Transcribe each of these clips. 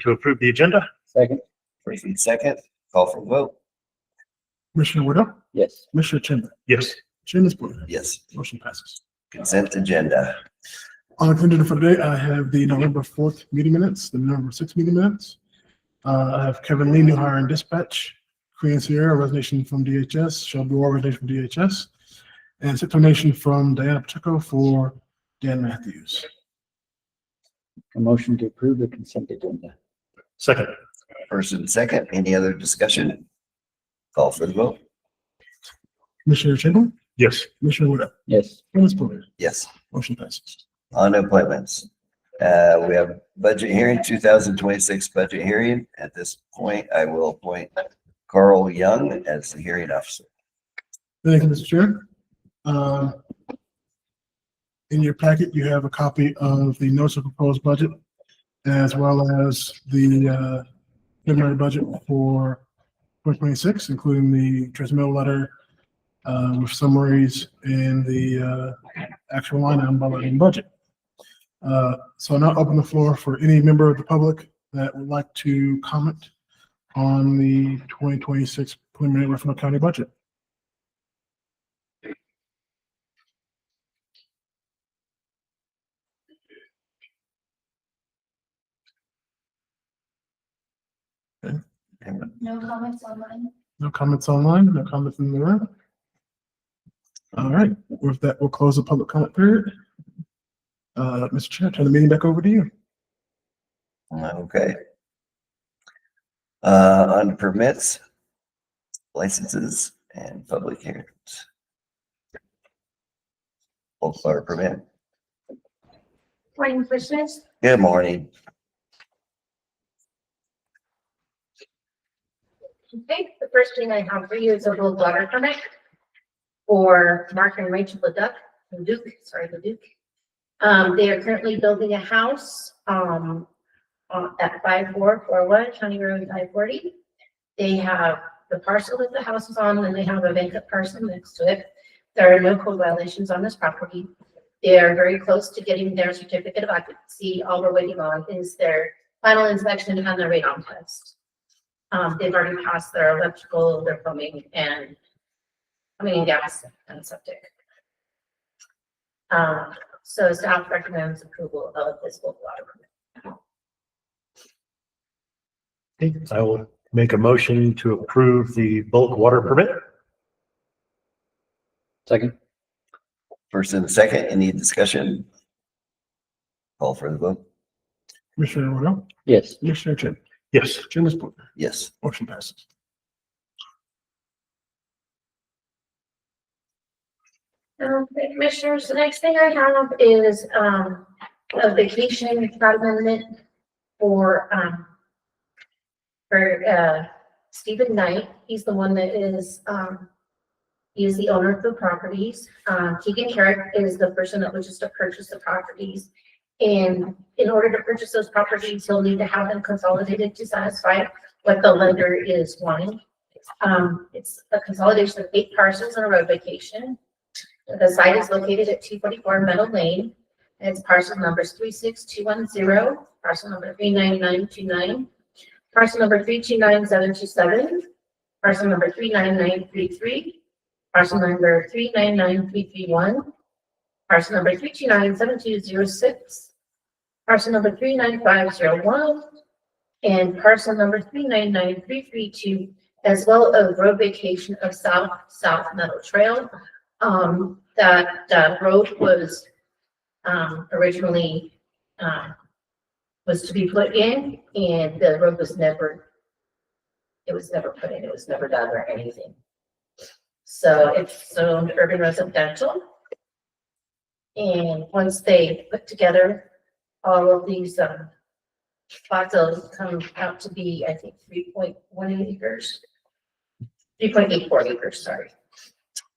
to approve the agenda. Second. First and second, call for the vote. Commissioner Woodall, Yes. Commissioner Chandler, Yes. Chairman Spooner. Yes. Motion passes. Consent agenda. On the agenda for today, I have the November 4th meeting minutes, the November 6th meeting minutes. I have Kevin Lee, new hire in dispatch, Korean Sierra, resignation from DHS, Shelby Ward, resignation from DHS, and termination from Diana Pacheco for Dan Matthews. A motion to approve the consent agenda. Second. First and second, any other discussion? Call for the vote. Commissioner Chandler, Yes. Commissioner Woodall, Yes. Chairman Spooner. Yes. Motion passes. On to appointments. We have budget hearing, 2026 budget hearing. At this point, I will appoint Carl Young as the hearing officer. Thank you, Mr. Chair. In your packet, you have a copy of the notice of proposed budget, as well as the preliminary budget for 2026, including the transmittal letter with summaries and the actual line item budget. So I'll now open the floor for any member of the public that would like to comment on the 2026 preliminary Huerfano County budget. No comments online? No comments online, no comments in the room. All right, with that, we'll close the public comment period. Mr. Chair, turn the meeting back over to you. Okay. On permits, licenses, and public hearings. Bulk water permit. Morning, Commissioners. Good morning. Okay, the first thing I have for you is a little water permit for Mark and Rachel Leduc. Leduc. They are currently building a house at 5441 County Road I-40. They have the parcel that the house is on, and they have a vacant parcel next to it. There are no code violations on this property. They are very close to getting their certificate of occupancy. All we're waiting on is their final inspection and their radon test. They've already passed their electrical, their plumbing, and gas and septic. So staff recommends approval of this bulk water permit. I will make a motion to approve the bulk water permit. Second. First and second, any discussion? Call for the vote. Commissioner Woodall, Yes. Commissioner Chin, Yes. Chairman Spooner. Yes. Motion passes. Okay, Commissioners, the next thing I have is a vacation amendment for Stephen Knight. He's the one that is he is the owner of the properties. Keegan Carrick is the person that wishes to purchase the properties. And in order to purchase those properties, he'll need to have them consolidated to satisfy what the lender is wanting. It's a consolidation of 8 parcels and a road vacation. The site is located at 244 Meadow Lane. And its parcel numbers 36210, parcel number 39929, parcel number 329727, parcel number 39933, parcel number 399331, parcel number 3297206, parcel number 39501, and parcel number 399332, as well as road vacation of South Meadow Trail. That road was originally was to be put in, and the road was never put in. It was never done or anything. So it's zoned urban residential. And once they put together all of these lots, those come out to be, I think, 3.18 acres, 3.84 acres, sorry.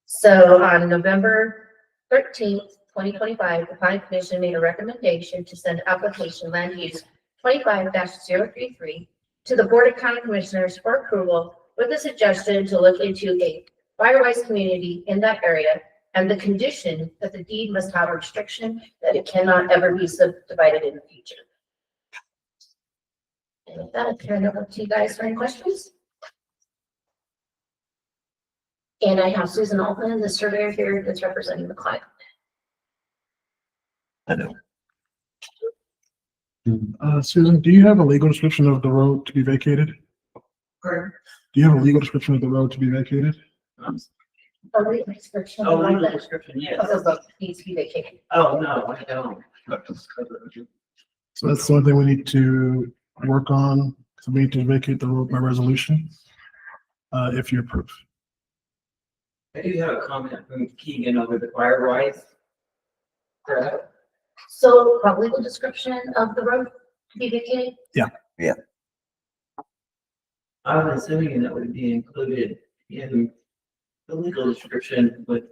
So on November 13th, 2025, the Planning Commission made a recommendation to send application land use 25-033 to the Board of County Commissioners for approval, with a suggestion to look into a fire-wise community in that area, and the condition that the deed must have a restriction that it cannot ever be subdivided in the future. And with that, I'll turn it over to you guys for any questions. And I have Susan Altman, the surveyor here that's representing the client. I know. Susan, do you have a legal description of the road to be vacated? Or, Do you have a legal description of the road to be vacated? A legal description. oh, of legal the- description, of yes. the road needs to be vacated. Oh, no, I don't. So that's the one thing we need to work on. So we need to vacate the road by resolution. If you approve. I do have a comment from Keegan over the Firewise. So a legal description of the road to be vacated? I was assuming that would be included in the legal description with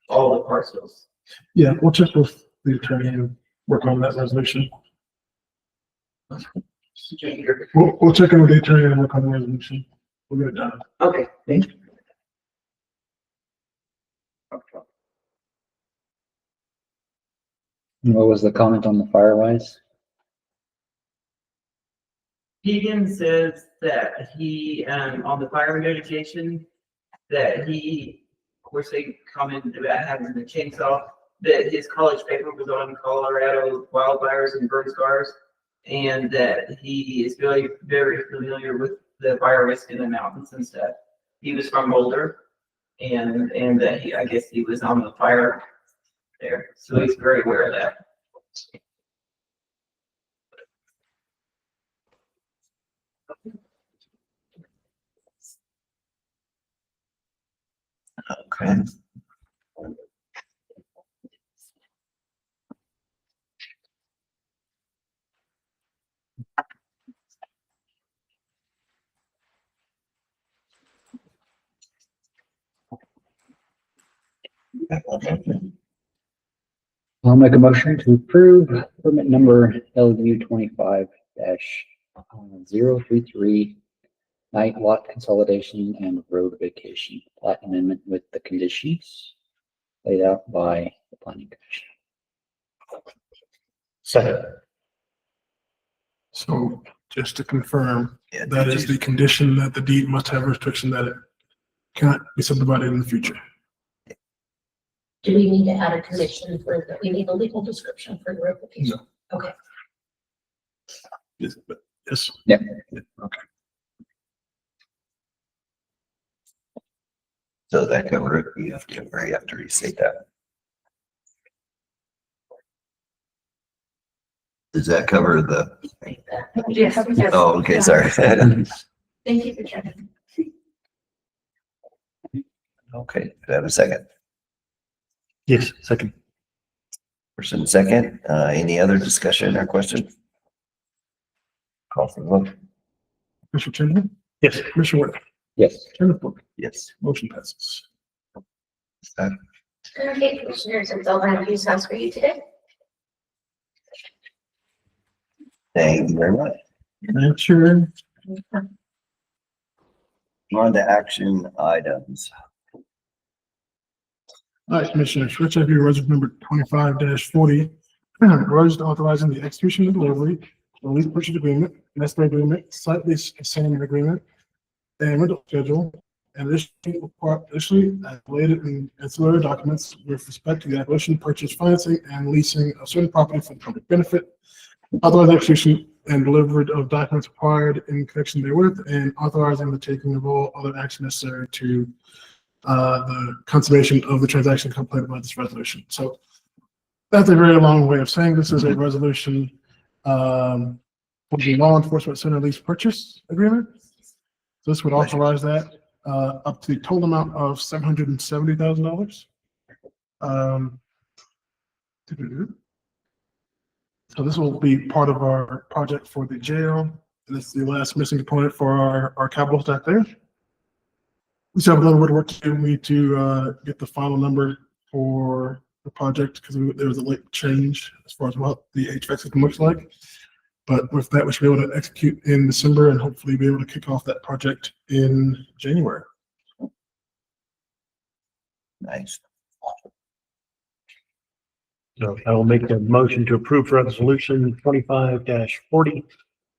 all the parcels. Yeah, we'll check with the attorney and work on that resolution. We'll check in with the attorney and work on the resolution. We'll get it done. Okay, thank you. What was the comment on the Firewise? Keegan says that he, on the fire notification, that he, of course, they commented about having the chainsaw, that his college paper was on Colorado wildfires and burn scars, and that he is very, very familiar with the fire risk in the mountains and stuff. He was from Boulder, and that he, I guess he was on the fire there, so he's very aware of that. Okay. I'll make a motion to approve permit number LU 25-033 night lot consolidation and road vacation plat amendment with the conditions laid out by the planning commission. Second. So just to confirm, Yeah, that is the condition that the deed must have restriction that it cannot be subdivided in the future. Do we need to add a condition for that? We need a legal description for the road vacation? Okay. Yes, but yes. Yep. Okay. So that cover it, you have to restate that. Does that cover the, Yes. oh, okay, sorry. Thank you for checking. Okay, do I have a second? Yes, second. First and second, any other discussion or question? Call for the vote. Commissioner Chamberlain? Yes. Commissioner White? Yes. Kenneth Book? Yes. Motion passes. Okay, commissioners, that's all I have to ask for you today. Thank you very much. Sure. On to action items. All right, Commissioners, first I have your resolution number 25-40. Resolution authorizing the execution and delivery of lease purchase agreement, master agreement, site lease assignment agreement, and rental schedule, and additionally related and ancillary documents with respect to the acquisition, purchase, financing, and leasing of certain property for the public benefit. Authorizing execution and delivery of documents required in connection therewith, and authorizing the taking of all other action necessary to the consummation of the transaction contemplated by this resolution. So that's a very long way of saying this is a resolution for the law enforcement center lease purchase agreement. This would authorize that up to the total amount of $770,000. So this will be part of our project for the jail. And it's the last missing component for our capital stack there. We still have a little bit of work to do. We need to get the final number for the project because there was a late change as far as what the HVAC system looks like. But with that, we should be able to execute in December and hopefully be able to kick off that project in January. Nice. So I will make a motion to approve resolution 25-40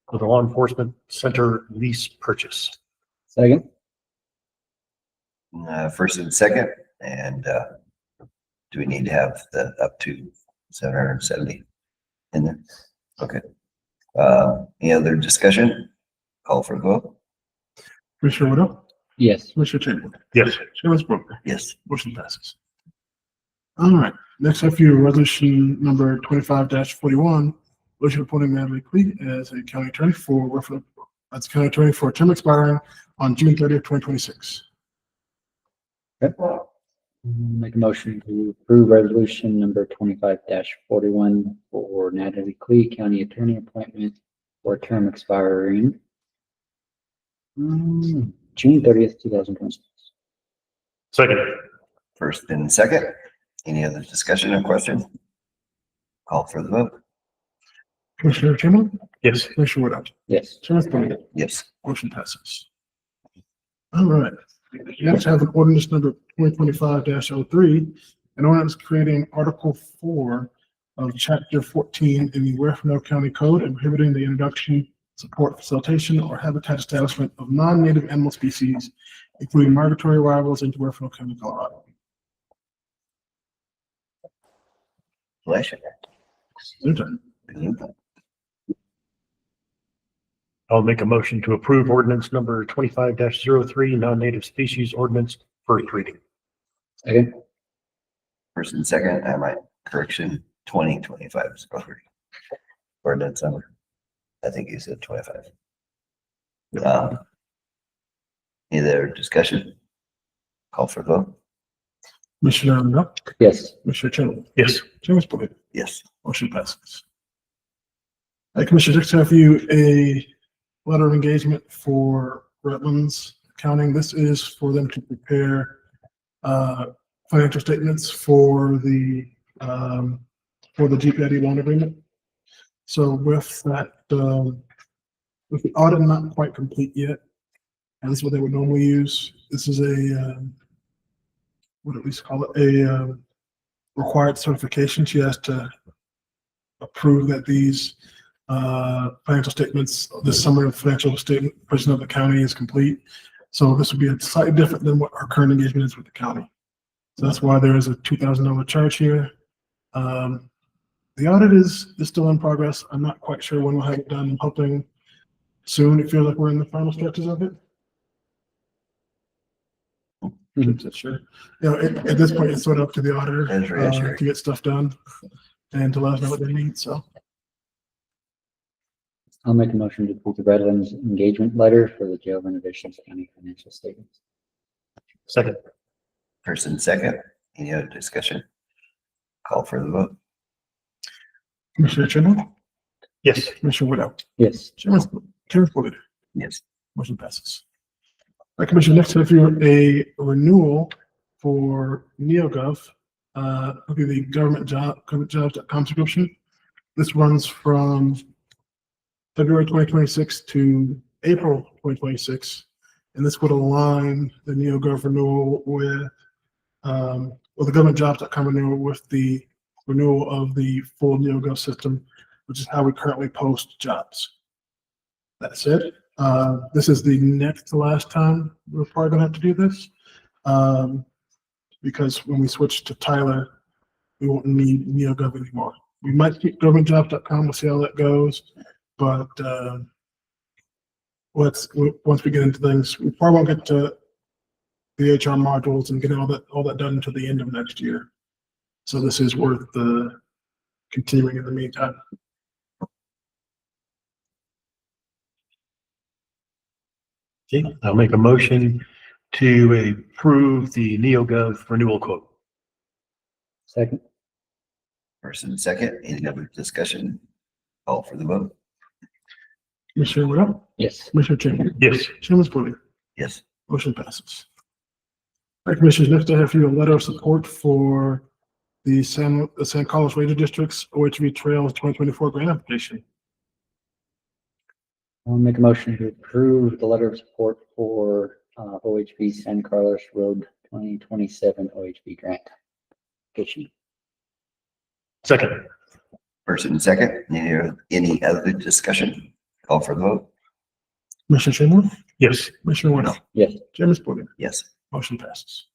for the law enforcement center lease purchase. Second. First and second, and, do we need to have the up to 770 in there? Okay. Any other discussion? Call for the vote? Commissioner Wood, Yes. Commissioner Chamberlain, Yes. Chairman Booker, Yes. motion passes. All right, next up for you, resolution number 25-41, resolution appointing Natalie Clee as a county attorney for, as county attorney for a term expiring on June 30th, 2026. Make a motion to approve resolution number 25-41 for Natalie Clee, county attorney appointment for a term expiring June 30th, 2026. Second. First and second. Any other discussion or question? Call for the vote? Commissioner Chamberlain, Yes. Commissioner Wood, Yes. Chairman Booker, Yes. motion passes. All right, next I have an ordinance number 2025-03, an ordinance creating Article 4 of Chapter 14 in the Huerfano County Code and prohibiting the introduction, support, facilitation, or habitat establishment of non-native animal species, including migratory arrivals into Huerfano County, Colorado. Pleasure. Your turn. I'll make a motion to approve ordinance number 25-03, non-native species ordinance, first reading. Second. First and second, I might correction 2025 is probably ordinance number. I think you said 25. Any other discussion? Call for vote? Commissioner Wood, Yes. Commissioner Chamberlain, Yes. Chairman Booker, Yes. motion passes. Commissioner, next I have for you a letter of engagement for Rutland's Accounting. This is for them to prepare financial statements for the GPID loan agreement. So with that, with the audit not quite complete yet, and this is what they would normally use. This is a what do we call it? A required certification. She has to approve that these financial statements, this summary of financial statement presentation of the county is complete. So this would be slightly different than what our current engagement is with the county. So that's why there is a $2,000 charge here. The audit is still in progress. I'm not quite sure when we'll have it done. I'm hoping soon. It feels like we're in the final stretches of it. Sure. You know, at this point, it's sort of up to the auditor That's right, sure. to get stuff done and to let us know what they need. So I'll make a motion to approve the Redlands engagement letter for the jail renovations county financial statements. Second. First and second, any other discussion? Call for the vote? Commissioner Chamberlain, Yes. Commissioner Wood, Yes. Chairman Wood, Yes. motion passes. All right, Commissioner, next up here, a renewal for NeoGov, will be the governmentjobs.com subscription. This runs from February 2026 to April 2026. And this would align the NeoGov renewal with, the governmentjobs.com renewal with the renewal of the full NeoGov system, which is how we currently post jobs. That said, this is the next to last time we're probably gonna have to do this. Because when we switch to Tyler, we won't need NeoGov anymore. We might keep governmentjobs.com, we'll see how that goes. But once we get into things, we probably won't get to the HR modules and get all that done until the end of next year. So this is worth continuing in the meantime. Okay, I'll make a motion to approve the NeoGov renewal quote. Second. First and second, any other discussion? Call for the vote? Commissioner Wood, Yes. Commissioner Chamberlain, Yes. Chairman Booker, Yes. motion passes. All right, Commissioners, next I have for you a letter of support for the San Carlos Ranger District's OHV Trails 2024 grant application. I'll make a motion to approve the letter of support for OHV San Carlos Road 2027 OHV grant application. Second. First and second, any other discussion? Call for the vote. Commissioner Chamberlain, Yes. Commissioner Wendell. Yes. Chairman Spooner. Yes. Motion passes.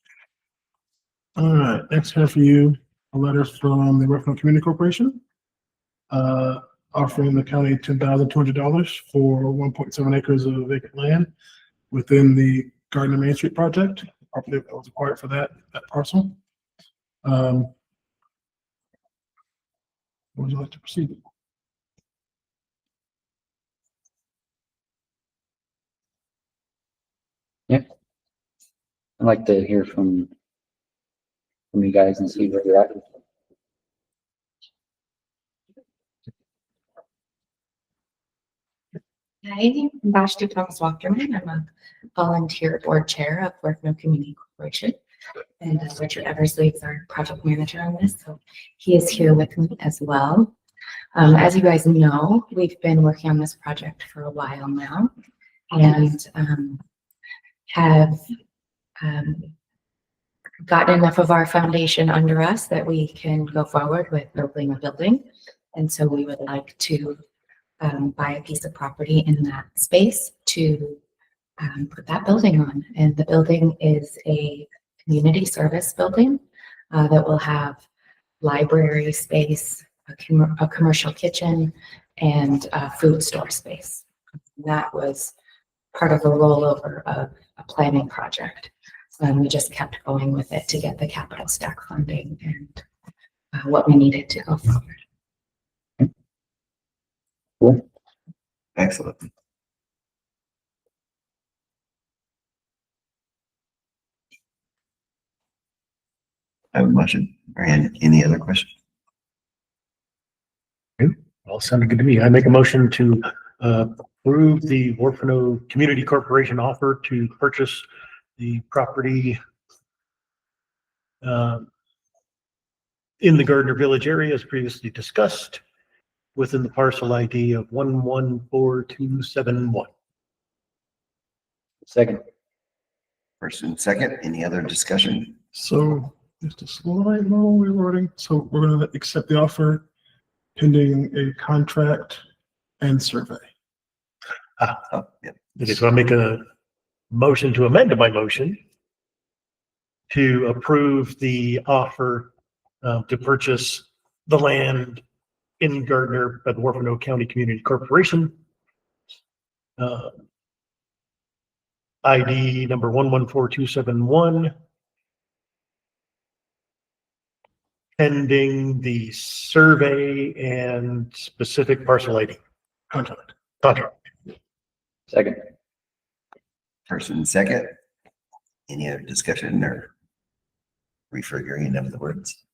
All right, next I have for you a letter from the Huerfano Community Corporation, offering the county $10,200 for 1.7 acres of vacant land within the Gardner Main Street project, property that was acquired for that parcel. Would you like to proceed? I'd like to hear from you guys and see where you're at. Hi, I'm Vashti Thomas Walkerman. I'm a volunteer board chair of Huerfano Community Corporation. And Richard Eversley is our project manager on this, so he is here with me as well. As you guys know, we've been working on this project for a while now and have gotten enough of our foundation under us that we can go forward with building a building. And so we would like to buy a piece of property in that space to put that building on. And the building is a community service building that will have library space, a commercial kitchen, and a food store space. That was part of a rollover of a planning project. We just kept going with it to get the capital stack funding and what we needed to go forward. Cool. Excellent. I have a motion. Or any other questions? All sounded good to me. I make a motion to approve the Huerfano Community Corporation offer to purchase the property in the Gardner Village area as previously discussed within the parcel ID of 114271. Second. First and second, any other discussion? So just a slight little rewording. So we're going to accept the offer pending a contract and survey. Oh, yeah. Okay, so I make a motion to amend my motion to approve the offer to purchase the land in Gardner by the Huerfano County Community Corporation. ID number 114271. Pending the survey and specific parcel ID. Contract. Second. First and second, any other discussion or refiguring of the words?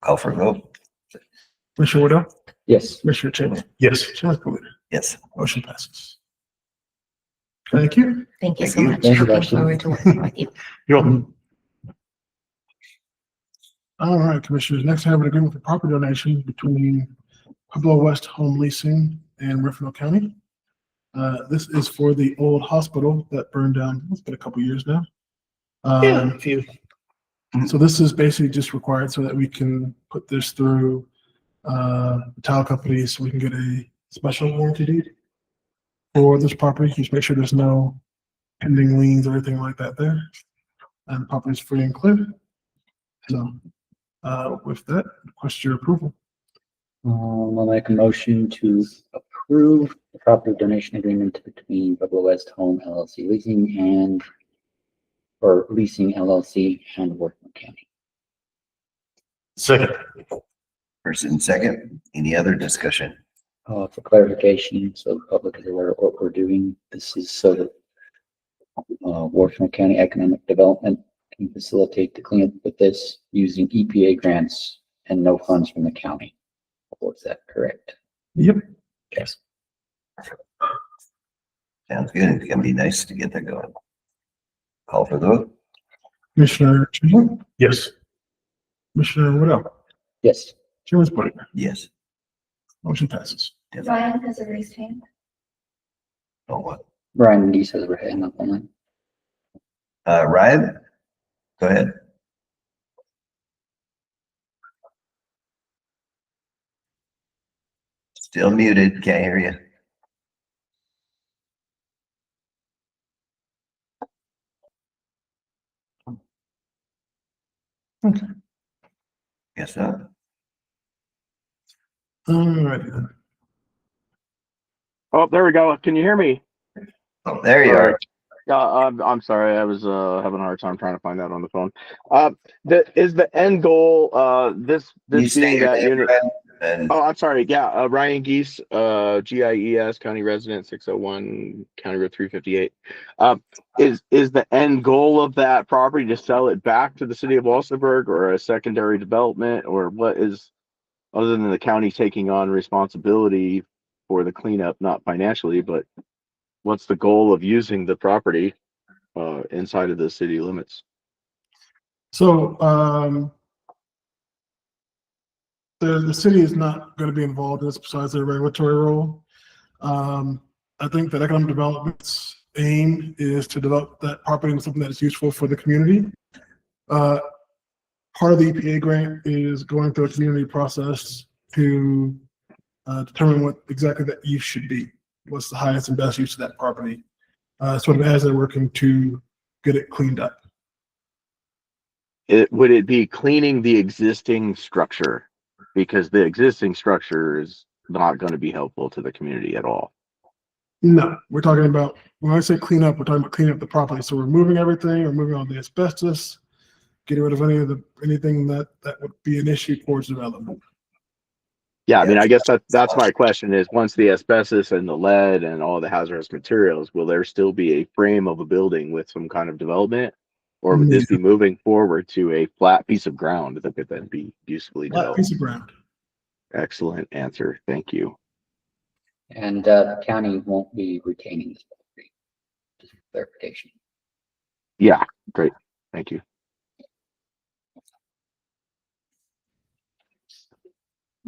Call for a vote. Commissioner Wendell, Yes. Commissioner Chamberlain, Yes. Chairman Spooner. Yes. Motion passes. Thank you. Thank you Thank so you. much. Thank you, Looking Vashti. forward to working with you. You're welcome. All right, Commissioners, next I have an agreement for property donation between Pueblo West Home Leasing and Huerfano County. This is for the old hospital that burned down. It's been a couple years now. Yeah, if you, So this is basically just required so that we can put this through the tile company so we can get a special warranty deed for this property. Just make sure there's no pending liens or anything like that there. And the property is free and clear. So with that, request your approval. I'll make a motion to approve the property donation agreement between Pueblo West Home LLC Leasing or Leasing LLC and Huerfano County. second. First and second, any other discussion? For clarification, so the public is aware of what we're doing, this is so that Huerfano County Economic Development can facilitate the cleanup with this using EPA grants and no funds from the county. Was that correct? Yep. Yes. Sounds good. It's gonna be nice to get that going. Call for the vote. Commissioner Chamberlain, Yes. Commissioner Wendell, Yes. Chairman Spooner. Yes. Motion passes. Ryan has a raised hand. Oh, what? Brian Deese has her hand up on that. Ryan? Go ahead. Still muted, can't hear you. Okay. Guess not. All right. then. Oh, there we go. Can you hear me? Oh, there you are. I'm sorry. I was having a hard time trying to find that on the phone. Is the end goal this You state being your that name, unit? Brad, and Oh, I'm sorry. Yeah, Ryan Geese, GIES, county resident, 601 County Road 358. Is the end goal of that property to sell it back to the city of Walsenburg or a secondary development, or what is, other than the county taking on responsibility for the cleanup, not financially, but what's the goal of using the property inside of the city limits? So, the city is not going to be involved in this besides their regulatory role. I think that economic development's aim is to develop that property into something that is useful for the community. Part of the EPA grant is going through a community process to determine what exactly that use should be. What's the highest and best use of that property? Sort of as they're working to get it cleaned up. Would it be cleaning the existing structure? Because the existing structure is not going to be helpful to the community at all. No, we're talking about, when I say clean up, we're talking about cleaning up the property. So removing everything, removing all the asbestos, getting rid of anything that would be an issue towards development. Yeah, I mean, I guess that's my question is, once the asbestos and the lead and all the hazardous materials, will there still be a frame of a building with some kind of development? Or would this be moving forward to a flat piece of ground that could then be usefully Flat developed? piece of ground. Excellent answer. Thank you. And the county won't be retaining this property. Just for clarification. Yeah, great. Thank you.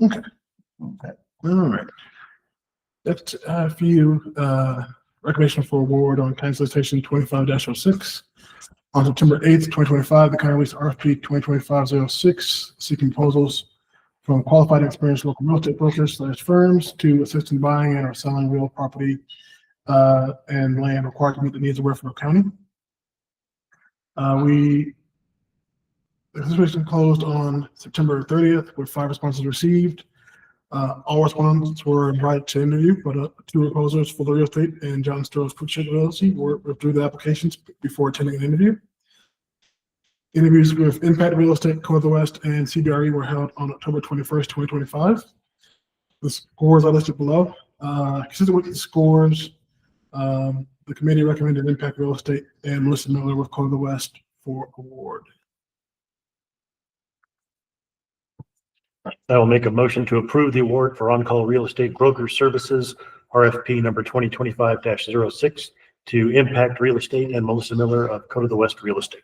Okay. okay. All right. That's for you, recommendation for award on county solicitation 25-06. On September 8th, 2025, the county released RFP 2025-06, seeking proposals from qualified and experienced local real estate brokers / firms to assist in buying and or selling real property and land required to meet the needs of Huerfano County. The solicitation closed on September 30th with 5 responses received. All respondents were invited to interview, but 2 proposers for the real estate and John Stroh's Quick Ship LLC withdrew the applications before attending an interview. Interviews with Impact Real Estate, Core of the West, and CBRE were held on October 21st, 2025. The scores are listed below. Consistent with the scores, the committee recommended Impact Real Estate and Melissa Miller with Core of the West for award. I will make a motion to approve the award for on-call real estate broker services, RFP number 2025-06 to Impact Real Estate and Melissa Miller of Code of the West Real Estate.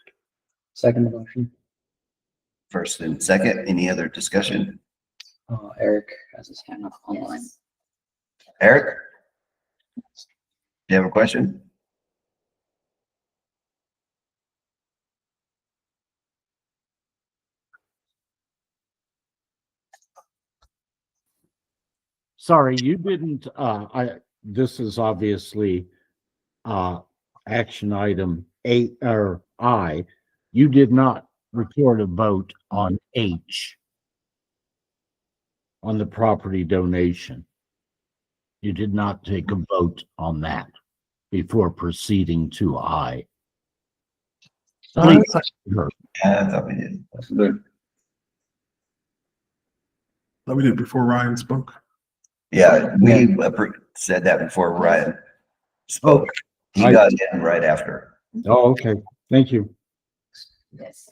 Second motion. First and second, any other discussion? Eric has his hand up online. Eric? Do you have a question? Sorry, you didn't, this is obviously, action item 8 or I. You did not record a vote on H on the property donation. You did not take a vote on that before proceeding to I. Yeah, I thought we did. That's good. That we did before Ryan spoke. Yeah, we said that before Ryan spoke. He got in right after. Oh, okay. Thank you. Yes.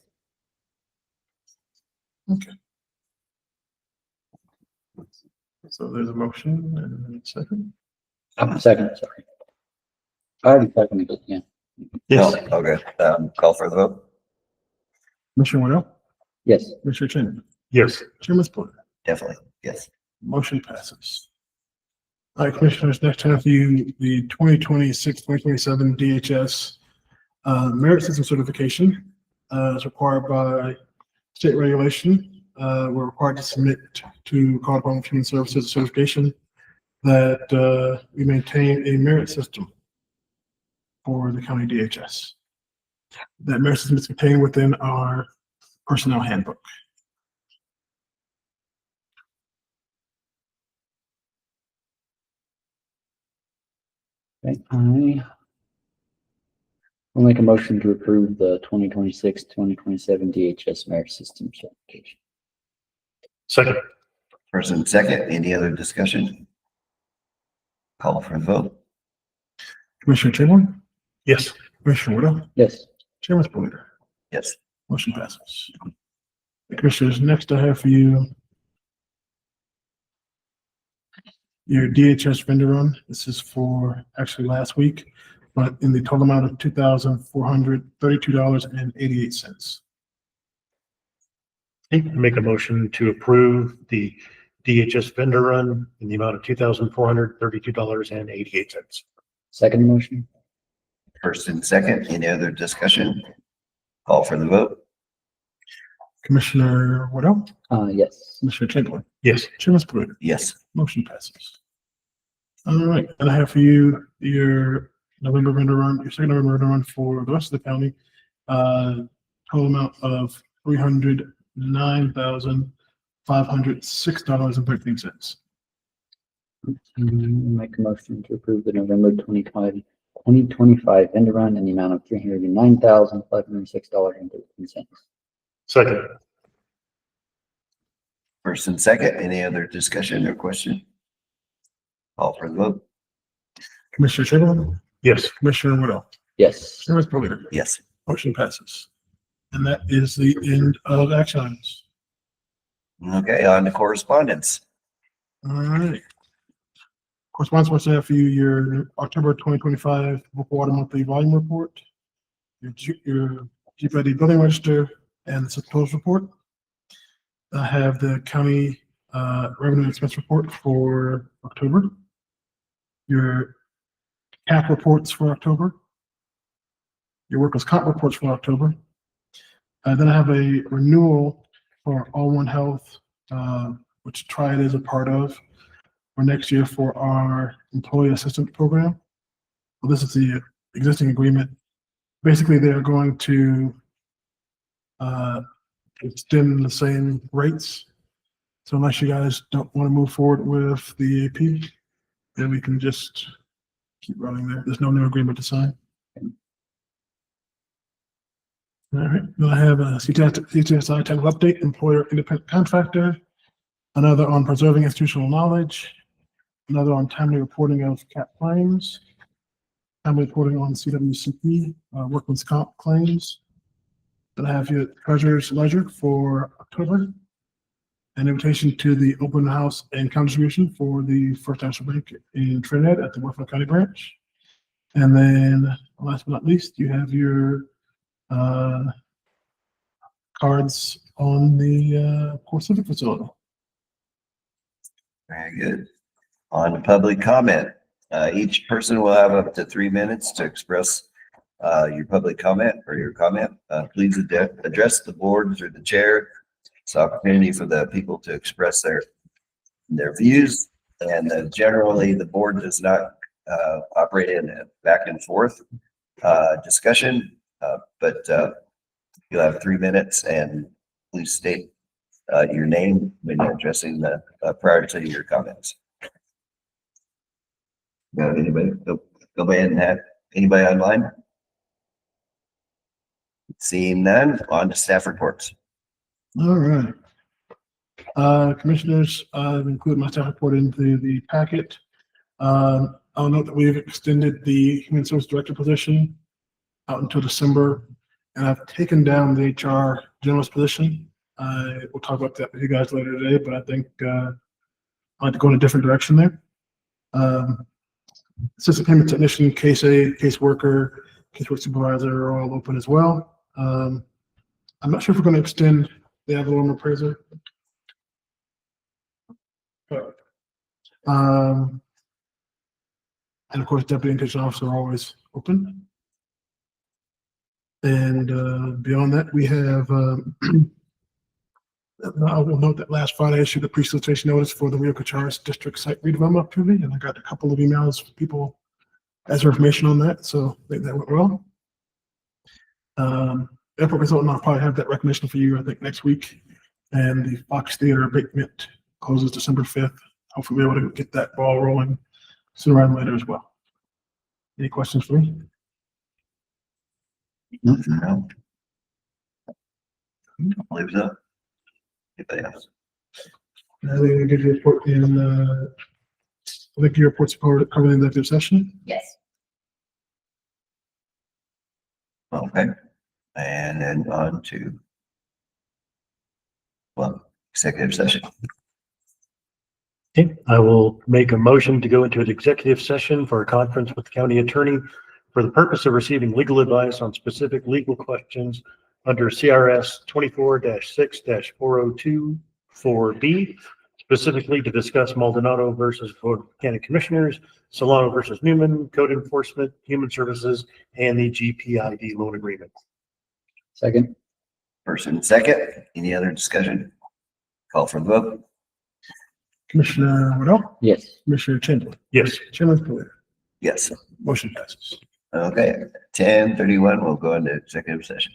So there's a motion and a second. Second, sorry. I already seconded it, yeah. Yes. Oh, okay, call for the vote? Commissioner Waddell, Yes. Commissioner Chin, Yes. Chairman Spiller. Definitely, yes. Motion passes. All right, Commissioners, next time for you, the 2026-2027 DHS merit system certification is required by state regulation. We're required to submit to Code of Human Services certification that we maintain a merit system for the county DHS. That merit system is contained within our personnel handbook. Okay, I'll make a motion to approve the 2026-2027 DHS merit system certification. Second. First and second, any other discussion? Call for the vote. Commissioner Chamberlain, Yes. Commissioner Wood, Yes. Chairman Spooner. Yes. Motion passes. Commissioners, next I have for you your DHS vendor run. This is for actually last week, but in the total amount of $2,432.88. Make a motion to approve the DHS vendor run in the amount of $2,432.88. Second motion? First and second, any other discussion? Call for the vote. Commissioner Wood, Yes. Commissioner Chamberlain, Yes. Chairman Spooner. Yes. Motion passes. All right, and I have for you your November vendor run, your second November vendor run for the rest of the county. Total amount of $309,506.13. Make a motion to approve the November 2025 vendor run in the amount of $309,506.13. Second. First and second, any other discussion or question? Call for the vote. Commissioner Chamberlain, Yes. Commissioner Wood, Yes. Chairman Spooner. Yes. Motion passes. And that is the end of action items. Okay, on to correspondence. All right. Correspondence wants to have for you your October 2025 Book Water Monthly Volume Report, your GPID Building Register, and the Subtotals Report. I have the county revenue and expense report for October, your CAP reports for October, your workers' comp reports for October. Then I have a renewal for All One Health, which Triad is a part of, for next year for our employee assistance program. Well, this is the existing agreement. Basically, they are going to extend the same rates. So unless you guys don't want to move forward with the AP, then we can just keep running there. There's no new agreement to sign. All right, then I have a CTSI technical update, employer independent contractor, another on preserving institutional knowledge, another on timely reporting of CAP claims, timely reporting on CWCP, workman's comp claims. Then I have your treasurer's ledger for October, an invitation to the open house and contribution for the First National Bank in Trinidad at the Huerfano County branch. And then last but not least, you have your cards on the Core Civic facility. Very good. On to public comment. Each person will have up to 3 minutes to express your public comment or your comment. Please address the board through the chair. It's an opportunity for the people to express their views. And generally, the board does not operate in a back and forth discussion, but you'll have 3 minutes, and please state your name when you're addressing the prior to your comments. Got anybody? Go ahead and have anybody online? Seeing none, on to staff reports. All right. Commissioners, I've included my staff report into the packet. I'll note that we've extended the Human Services Director position out until December, and I've taken down the HR generalist position. We'll talk about that with you guys later today, but I think I'd like to go in a different direction there. Assistant payment technician, case aide, case worker, casework supervisor are all open as well. I'm not sure if we're going to extend the Avalon appraiser. And of course, deputy intention officer are always open. And beyond that, we have I will note that last Friday I issued a pre-solicitation notice for the Rio Cachar's district site redevelopment opportunity, and I got a couple of emails from people as information on that, so I think that went well. Airport consultant, I'll probably have that recognition for you, I think, next week. And the Fox Theater abatement closes December 5th. Hopefully we'll be able to get that ball rolling sooner rather than later as well. Any questions for me? No. I believe so. Anybody else? I think I give you a report in, I think your report's covered in the executive session. Yes. Okay, and then on to, well, executive session. Okay, I will make a motion to go into an executive session for a conference with the county attorney for the purpose of receiving legal advice on specific legal questions under CRS 24-6-402 4B, specifically to discuss Maldonado versus Board of County Commissioners, Solano versus Newman, code enforcement, human services, and the GPID loan agreement. Second, First and second, any other discussion? Call for the vote. Commissioner Waddell, yes. Commissioner Chandler, Yes. Chairman Clear. Yes. Motion passes. Okay, 10:31, we'll go into executive session.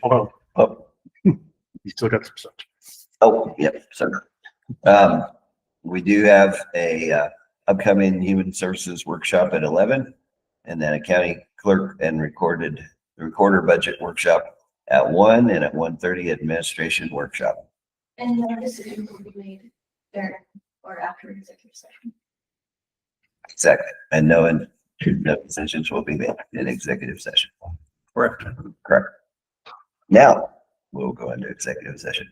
Hold on. Oh, You still got some stuff. oh, yep, sorry. We do have a upcoming human services workshop at 11, and then a county clerk and recorder budget workshop at 1, and at 1:30 administration workshop. And no decision will be made there or after executive session. Exactly, and no decisions will be made in executive session. Correct. Correct. Now, we'll go into executive session.